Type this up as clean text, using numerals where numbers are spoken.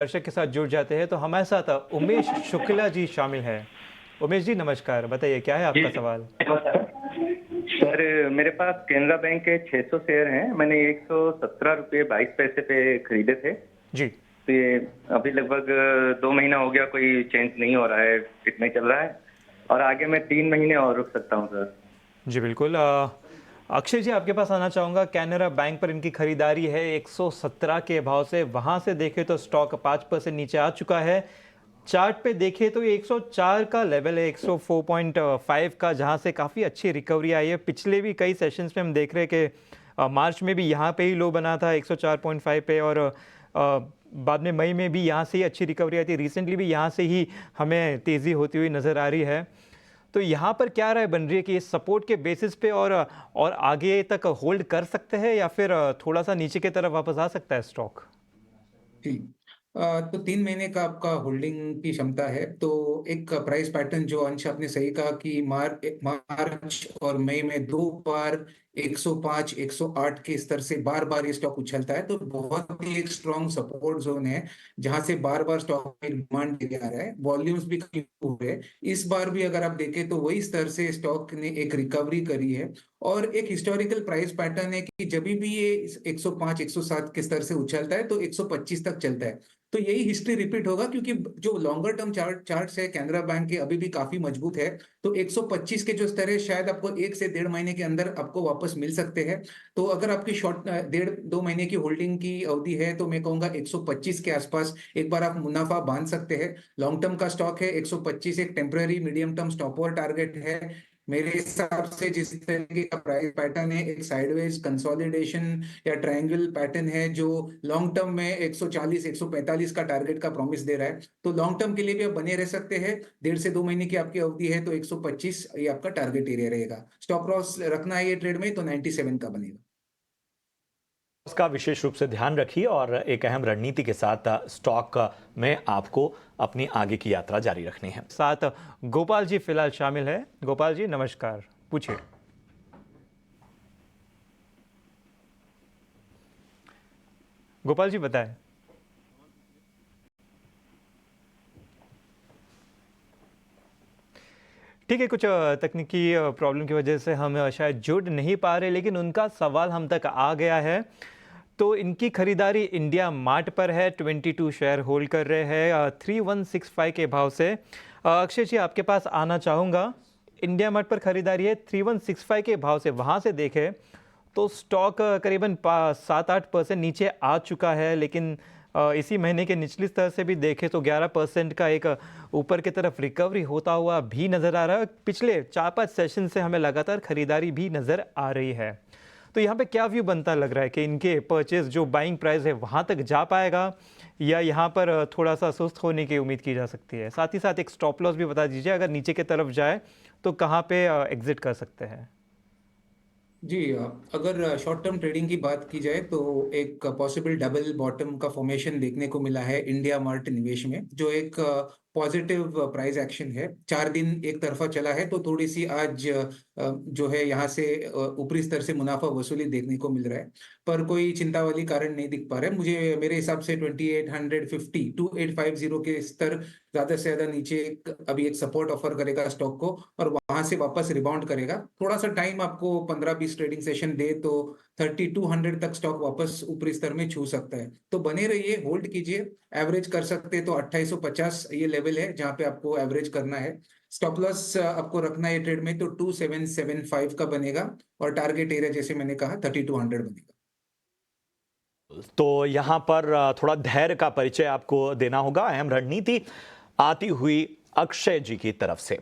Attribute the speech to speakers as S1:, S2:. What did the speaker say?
S1: दर्शक के साथ जुड़ जाते हैं तो हमारे साथ उमेश शुक्ला जी शामिल हैं। उमेश जी नमस्कार, बताइए क्या है
S2: जी,
S1: आपका सवाल?
S2: नमस्कार। सर, मेरे पास केनरा बैंक के 600 शेयर हैं। मैंने ₹117.22 पे खरीदे थे।
S1: जी।
S2: तो ये अभी लगभग 2 महीना हो गया, कोई चेंज नहीं हो रहा है, इतना ही चल रहा है और आगे मैं 3 महीने और रुक सकता हूँ सर।
S1: जी बिल्कुल। अक्षय जी आपके पास आना चाहूँगा। कैनरा बैंक पर इनकी खरीदारी है 117 के भाव से, वहाँ से देखें तो स्टॉक 5% नीचे आ चुका है। चार्ट पे देखें तो ये 104 का लेवल है, 104.5 का, जहाँ से काफ़ी अच्छी रिकवरी आई है। पिछले भी कई सेशंस में हम देख रहे हैं कि मार्च में भी यहाँ पे ही लो बना था 104.5 पे, और बाद में मई में भी यहाँ से ही अच्छी रिकवरी आई थी। रिसेंटली भी यहाँ से ही हमें तेज़ी होती हुई नज़र आ रही है। तो यहाँ पर क्या राय बन रही है कि ये सपोर्ट के बेसिस पे और आगे तक होल्ड कर सकते हैं या फिर थोड़ा सा नीचे की तरफ वापस आ सकता है स्टॉक?
S3: जी। तो 3 महीने का आपका होल्डिंग की क्षमता है। तो एक प्राइस पैटर्न जो अंश आपने सही कहा कि मार्च और मई में 2 बार 105, 108 के स्तर से बार-बार ये स्टॉक उछलता है। तो बहुत ही एक स्ट्रॉन्ग सपोर्ट ज़ोन है, जहाँ से बार-बार स्टॉक में डिमांड लेके आ रहा है। वॉल्यूम्स भी काफ़ी हुए हैं। इस बार भी अगर आप देखें तो वही स्तर से स्टॉक ने एक रिकवरी करी है और एक हिस्टोरिकल प्राइस पैटर्न है कि जभी भी ये इस 105, 107 के स्तर से उछलता है तो 125 तक चलता है। तो यही हिस्ट्री रिपीट होगा क्योंकि जो लॉन्गर टर्म चार्ट्स है कैनरा बैंक के अभी भी काफ़ी मजबूत है। तो 125 के जो स्तर है शायद आपको 1 से डेढ़ महीने के अंदर आपको वापस मिल सकते हैं। तो अगर आपकी शॉर्ट डेढ़ 2 महीने की होल्डिंग की अवधि है तो मैं कहूँगा 125 के आसपास एक बार आप मुनाफ़ा बाँध सकते हैं। लॉन्ग टर्म का स्टॉक है 125 एक टेम्परेरी मीडियम टर्म स्टॉप और टारगेट है। मेरे हिसाब से जिस तरीके का प्राइस पैटर्न है, एक साइडवेज कंसोलिडेशन या ट्रायंगल पैटर्न है जो लॉन्ग टर्म में 140, 145 का टारगेट का प्रॉमिस दे रहा है। तो लॉन्ग टर्म के लिए भी आप बने रह सकते हैं। डेढ़ से 2 महीने की आपकी अवधि है तो 125 ये आपका टारगेट एरिया रहेगा। स्टॉप लॉस रखना है ये ट्रेड में तो 97 का बनेगा।
S4: उसका विशेष रूप से ध्यान रखिए और एक अहम रणनीति के साथ स्टॉक में आपको अपनी आगे की यात्रा जारी रखनी है।
S1: साथ गोपाल जी फिलहाल शामिल है। गोपाल जी नमस्कार, पूछिए। गोपाल जी बताएं। ठीक है, कुछ तकनीकी प्रॉब्लम की वजह से हम शायद जुड़ नहीं पा रहे, लेकिन उनका सवाल हम तक आ गया है। तो इनकी खरीदारी इंडिया मार्ट पर है, 22 शेयर होल्ड कर रहे हैं 3165 के भाव से। अक्षय जी आपके पास आना चाहूँगा। इंडिया मार्ट पर खरीदारी है 3165 के भाव से, वहाँ से देखें तो स्टॉक करीबन 7-8% नीचे आ चुका है, लेकिन इसी महीने के निचले स्तर से भी देखें तो 11% का एक ऊपर की तरफ रिकवरी होता हुआ भी नज़र आ रहा है। पिछले 4-5 सेशन से हमें लगातार खरीदारी भी नज़र आ रही है। तो यहाँ पे क्या व्यू बनता लग रहा है कि इनके परचेज जो बाइंग प्राइस है वहाँ तक जा पाएगा या यहाँ पर थोड़ा सा सुस्त होने की उम्मीद की जा सकती है? साथ ही साथ एक स्टॉप लॉस भी बता दीजिए, अगर नीचे की तरफ जाए तो कहाँ पे एग्जिट कर सकते हैं?
S3: जी, अगर शॉर्ट टर्म ट्रेडिंग की बात की जाए तो एक पॉसिबल डबल बॉटम का फॉर्मेशन देखने को मिला है इंडिया मार्ट निवेश में, जो एक पॉजिटिव प्राइस एक्शन है। 4 दिन एक तरफा चला है तो थोड़ी सी आज जो है यहाँ से ऊपरी स्तर से मुनाफा वसूली देखने को मिल रहा है, पर कोई चिंता वाली कारण नहीं दिख पा रहा है मुझे। मेरे हिसाब से 2850 2850 के स्तर ज्यादा से ज्यादा नीचे अभी एक सपोर्ट ऑफर करेगा स्टॉक को और वहां से वापस रिबाउंड करेगा। थोड़ा सा टाइम आपको 15-20 ट्रेडिंग सेशन दे तो 3200 तक स्टॉक वापस ऊपरी स्तर में छू सकता है। तो बने रहिए, होल्ड कीजिए। एवरेज कर सकते हैं तो 2850 ये लेवल है जहां पे आपको एवरेज करना है। स्टॉप लॉस आपको रखना है ट्रेड में तो 2775 का बनेगा और टारगेट एरिया जैसे मैंने कहा 3200 बनेगा।
S4: तो यहाँ पर थोड़ा धैर्य का परिचय आपको देना होगा। अहम रणनीति आती हुई अक्षय जी की तरफ से।